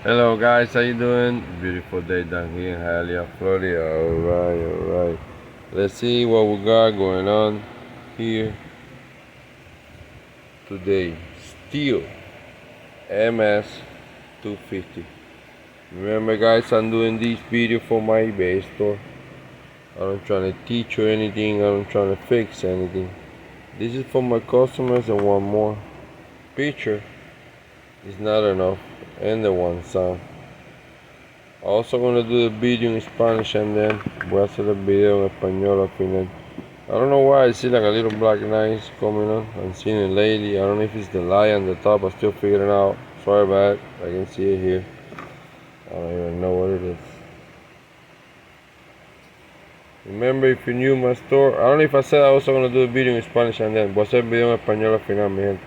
Hello guys, how you doing? Beautiful day down here in Hialeah, Florida. Alright. Let's see what we got going on here today. STIHL MS 250. Remember guys, I'm doing this video for my base store. I'm trying to teach you anything, I'm trying to fix anything. This is for my customers and one more picture is not enough and the one sound. Also gonna do the video in Spanish and then voy a hacer el video en español al final. I don't know why I see like a little black lines coming on. I'm seeing it lately. I don't know if it's the light on the top. I'm still figuring it out. Sorry about it. I can see it here. I don't even know what it is. Remember, if you're new to my store, I don't know if I said I was gonna do a video in Spanish and then voy a hacer el video en español al final, mi gente.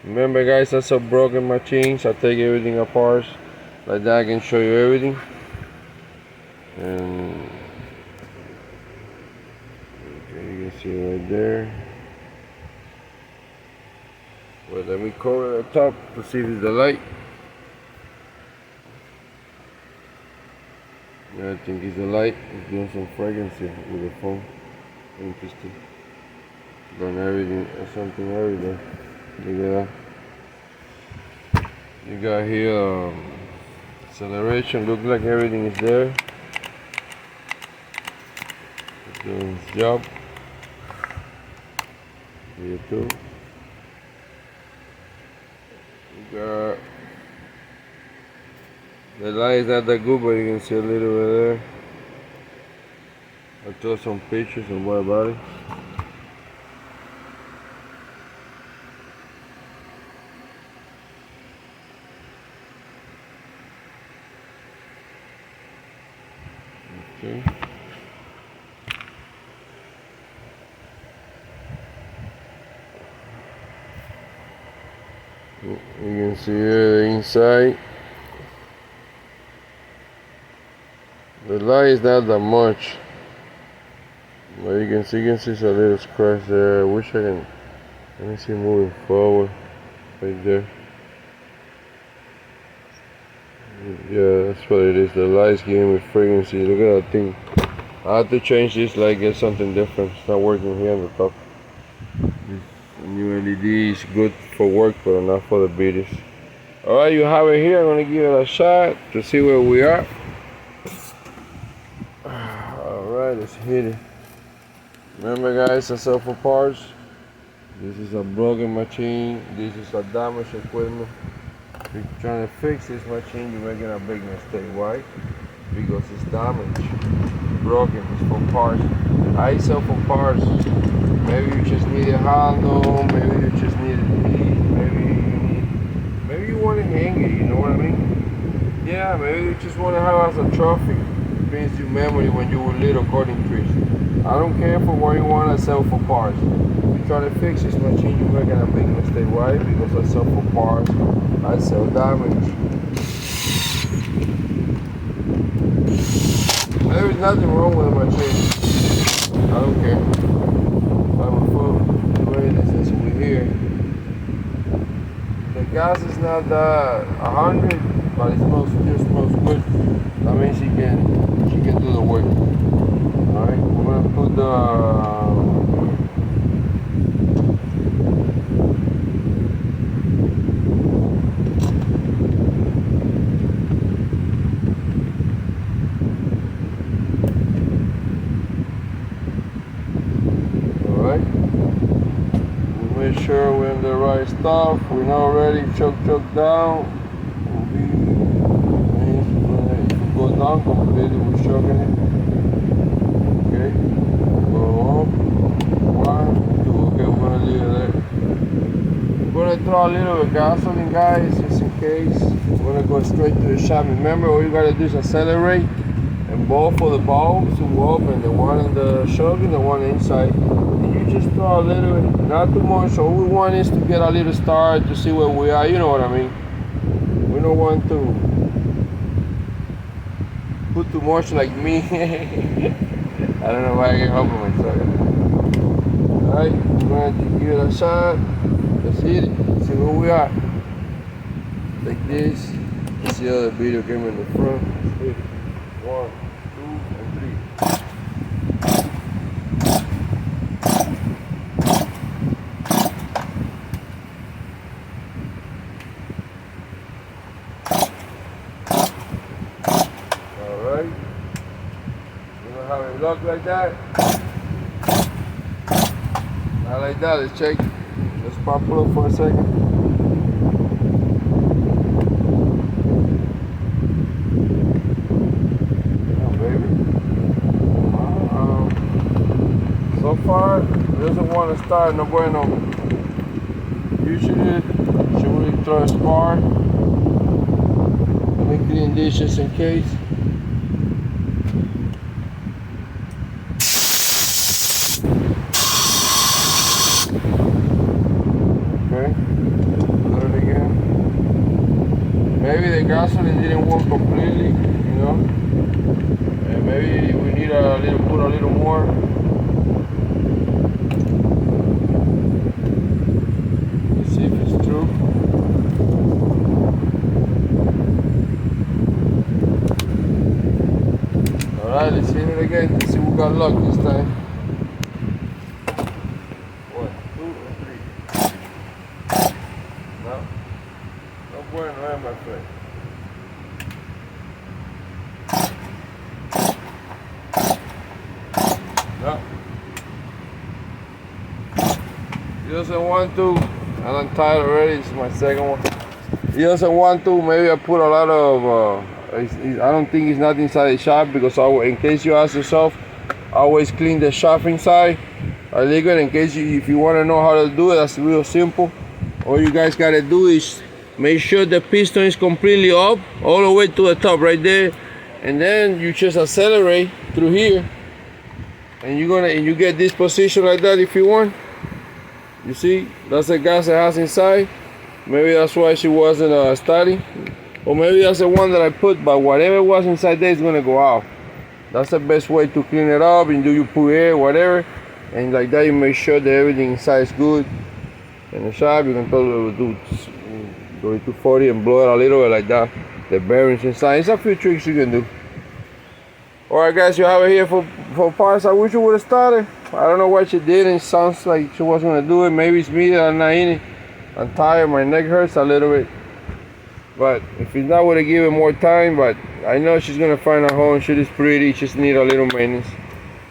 Remember guys, I sell broken machines. I take everything apart. Like that I can show you everything. And okay, you can see it right there. Well, let me cover the top to see if it's the light. Yeah, I think it's the light. It's doing some fragrance with the phone. Interesting. Done everything, something everywhere. Look at that. You got here acceleration. Looks like everything is there. It's doing its job. Here too. You got the light is not that good, but you can see a little bit there. I took some pictures and what about it. Okay. You can see here the inside. The light is not that much, but you can see it's a little scratch there. I wish I can. Let me see moving forward, right there. Yeah, that's what it is. The light's giving me frequency. Look at that thing. I have to change this light, get something different. It's not working here on the top. This new LED is good for work, but not for the videos. Alright, you have it here. I'm gonna give it a shot to see where we are. Alright, let's hit it. Remember guys, I sell for parts. This is a broken machine. This is a damaged equipment. If you're trying to fix this machine, you're making a big mistake. Why? Because it's damaged, broken. It's for parts. I sell for parts. Maybe you just need a handle. Maybe you just need a piece. Maybe you want to hang it. You know what I mean? Yeah. Maybe you just want to have as a trophy. It brings you memory when you were little cutting trees. I don't care for what you want. I sell for parts. If you're trying to fix this machine, you're making a big mistake. Why? Because I sell for parts. I sell damage. There is nothing wrong with the machine. I don't care. But before the way this is, we're here. The gas is not 100, but it still smells good. That means she can do the work. Alright, we're gonna put the make sure we're in the right stuff. We're not ready. Choke down. If we go down completely, we're choking it. Okay. Go up. 1, 2. Okay, we're gonna leave it there. We're gonna throw a little bit of gasoline, guys, just in case. We're gonna go straight to the shop. Remember, all you gotta do is accelerate, and both of the bulbs will open. The one in the shock and the one inside. Just throw a little bit, not too much. All we want is to get a little start to see where we are. You know what I mean? We don't want to put too much like me. I don't know why I can help myself. Alright, we're going to give it a shot. Let's hit it. See where we are. Like this. Let's see how the video came in the front. Let's hit it. 1, 2, and 3. Alright. You know how it looks like that? Not like that. Let's check. Let's pop it up for a second. So far, it doesn't want to start, no bueno. Usually, she will throw a spar. Let me clean this just in case. Okay, do it again. Maybe the gasoline didn't work completely, you know. And maybe we need put a little more. Alright, let's hit it again. Let's see who got luck this time. 1, 2, and 3. No. No bueno, my friend. No. He doesn't want to. And I'm tired already. This is my second one. He doesn't want to. Maybe I put a lot of. I don't think it's not inside the shaft, because in case you ask yourself, always clean the shaft inside. A liquid, in case if you want to know how to do it, that's real simple. All you guys gotta do is make sure the piston is completely up, all the way to the top right there, and then you just accelerate through here, and you get this position like that if you want. You see, that's the gas it has inside. Maybe that's why she wasn't starting. Or maybe that's the one that I put, but whatever was inside there is gonna go out. That's the best way to clean it up, and you put air, whatever, and like that you make sure that everything inside is good. In the shop, you can totally do go to 240 and blow it a little bit like that. The bearings inside. It's a few tricks you can do. Alright guys, you have it here for parts. I wish you would have started. I don't know what she did, and it sounds like she wasn't gonna do it. Maybe it's me that I'm not in it. I'm tired, my neck hurts a little bit. But if it's not, would have given more time, but I know she's gonna find a home. She is pretty, just need a little maintenance.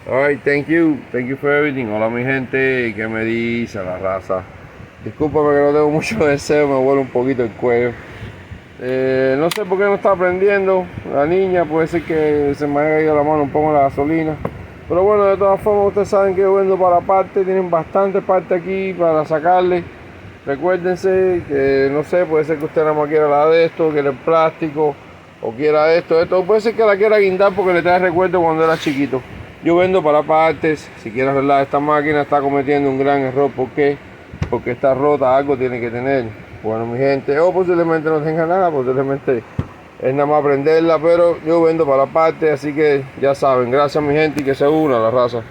Alright, thank you for everything. Hola mi gente, ¿qué me dice la raza? Discúlpame que no tengo mucho deseo, me duele un poquito el cuello. No sé por qué no está prendiendo la niña, puede ser que se me haya ido la mano un poco la gasolina. Pero bueno, de todas formas ustedes saben que yo vendo para parte, tienen bastante parte aquí para sacarle. Recuérdense que, no sé, puede ser que usted nada más quiera la de esto, quiera el plástico, o quiera esto, puede ser que la quiera guindar porque le trae recuerdo cuando era chiquito. Yo vendo para partes. Si quiere arreglar esta máquina, está cometiendo un gran error. ¿Por qué? Porque está rota, algo tiene que tener. Bueno mi gente, o posiblemente no tenga nada, posiblemente es nada más prenderla, pero yo vendo para partes, así que ya saben. Gracias mi gente, y que se una la raza.